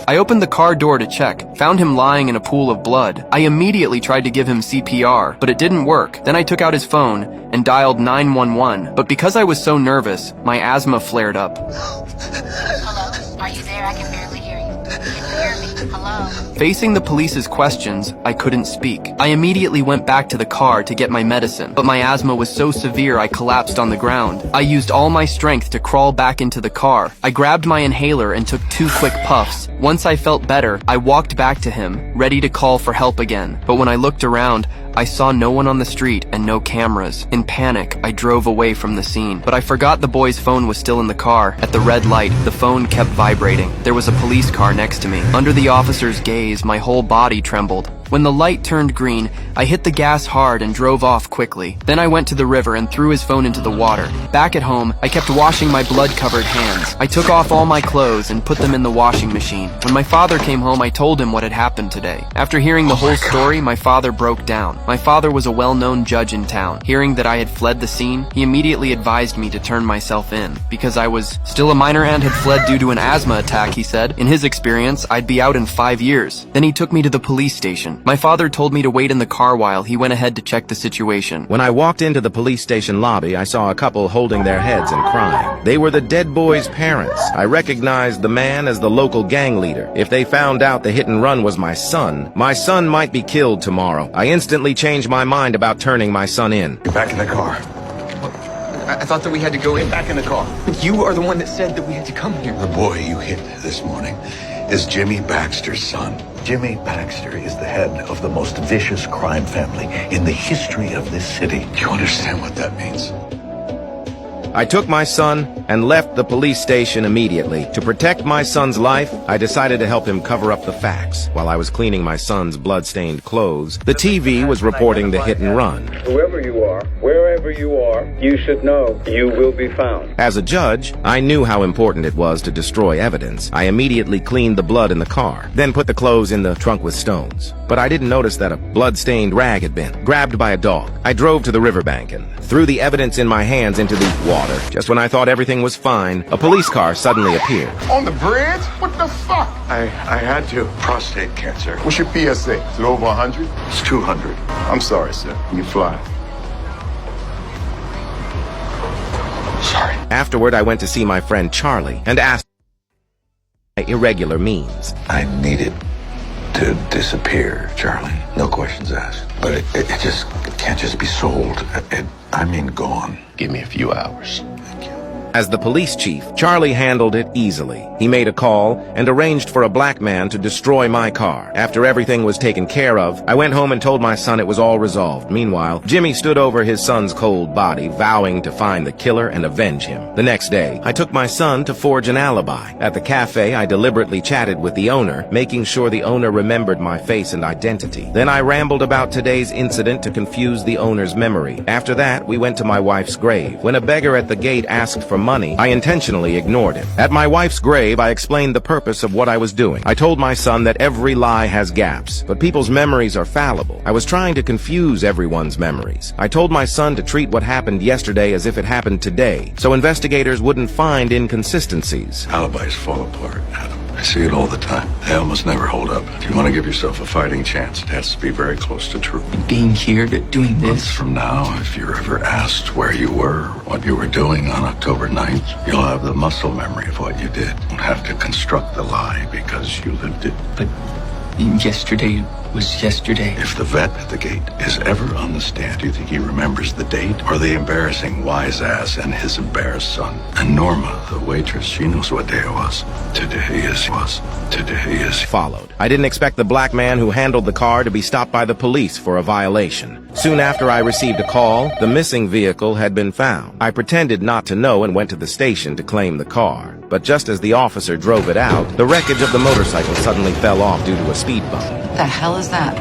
I opened the car door to check, found him lying in a pool of blood. I immediately tried to give him CPR, but it didn't work. Then I took out his phone and dialed 911, but because I was so nervous, my asthma flared up. Hello? Are you there? I can barely hear you. Can you hear me? Hello? Facing the police's questions, I couldn't speak. I immediately went back to the car to get my medicine, but my asthma was so severe I collapsed on the ground. I used all my strength to crawl back into the car. I grabbed my inhaler and took 2 quick puffs. Once I felt better, I walked back to him, ready to call for help again. But when I looked around, I saw no one on the street and no cameras. In panic, I drove away from the scene. But I forgot the boy's phone was still in the car. At the red light, the phone kept vibrating. There was a police car next to me. Under the officer's gaze, my whole body trembled. When the light turned green, I hit the gas hard and drove off quickly. Then I went to the river and threw his phone into the water. Back at home, I kept washing my blood-covered hands. I took off all my clothes and put them in the washing machine. When my father came home, I told him what had happened today. After hearing the whole story, my father broke down. My father was a well-known judge in town. Hearing that I had fled the scene, he immediately advised me to turn myself in. Because I was still a minor and had fled due to an asthma attack, he said. In his experience, I'd be out in 5 years. Then he took me to the police station. My father told me to wait in the car while he went ahead to check the situation. When I walked into the police station lobby, I saw a couple holding their heads and crying. They were the dead boy's parents. I recognized the man as the local gang leader. If they found out the hit and run was my son might be killed tomorrow. I instantly changed my mind about turning my son in. Get back in the car. I thought that we had to go in. Get back in the car. But you are the one that said that we had to come here. The boy you hit this morning is Jimmy Baxter's son. Jimmy Baxter is the head of the most vicious crime family in the history of this city. Do you understand what that means? I took my son and left the police station immediately. To protect my son's life, I decided to help him cover up the facts. While I was cleaning my son's blood-stained clothes, the TV was reporting the hit and run. Whoever you are, wherever you are, you should know you will be found. As a judge, I knew how important it was to destroy evidence. I immediately cleaned the blood in the car, then put the clothes in the trunk with stones. But I didn't notice that a blood-stained rag had been grabbed by a dog. I drove to the riverbank and threw the evidence in my hands into the water. Just when I thought everything was fine, a police car suddenly appeared. On the bridge? What the fuck? I had to. Prostate cancer. What's your PSA? Is it over 100? It's 200. I'm sorry, sir. You fly. Sorry. Afterward, I went to see my friend Charlie and asked my irregular means. I needed to disappear, Charlie. No questions asked. But it just can't just be sold. I mean gone. Give me a few hours. Thank you. As the police chief, Charlie handled it easily. He made a call and arranged for a black man to destroy my car. After everything was taken care of, I went home and told my son it was all resolved. Meanwhile, Jimmy stood over his son's cold body, vowing to find the killer and avenge him. The next day, I took my son to forge an alibi. At the cafe, I deliberately chatted with the owner, making sure the owner remembered my face and identity. Then I rambled about today's incident to confuse the owner's memory. After that, we went to my wife's grave. When a beggar at the gate asked for money, I intentionally ignored him. At my wife's grave, I explained the purpose of what I was doing. I told my son that every lie has gaps, but people's memories are fallible. I was trying to confuse everyone's memories. I told my son to treat what happened yesterday as if it happened today, so investigators wouldn't find inconsistencies. Alibis fall apart, Adam. I see it all the time. They almost never hold up. If you want to give yourself a fighting chance, it has to be very close to truth. Being here, doing Months this. from now, if you're ever asked where you were, what you were doing on October 9th, you'll have the muscle memory of what you did. You won't have to construct the lie because you lived it. But yesterday was yesterday. If the vet at the gate is ever on the stand, do you think he remembers the date or the embarrassing wise ass and his embarrassed son? And Norma, the waitress, she knows what day it was. Today is Followed. I didn't expect the black man who handled the car to be stopped by the police for a violation. Soon after I received a call, the missing vehicle had been found. I pretended not to know and went to the station to claim the car. But just as the officer drove it out, the wreckage of the motorcycle suddenly fell off due to a speed bump. What the hell is that?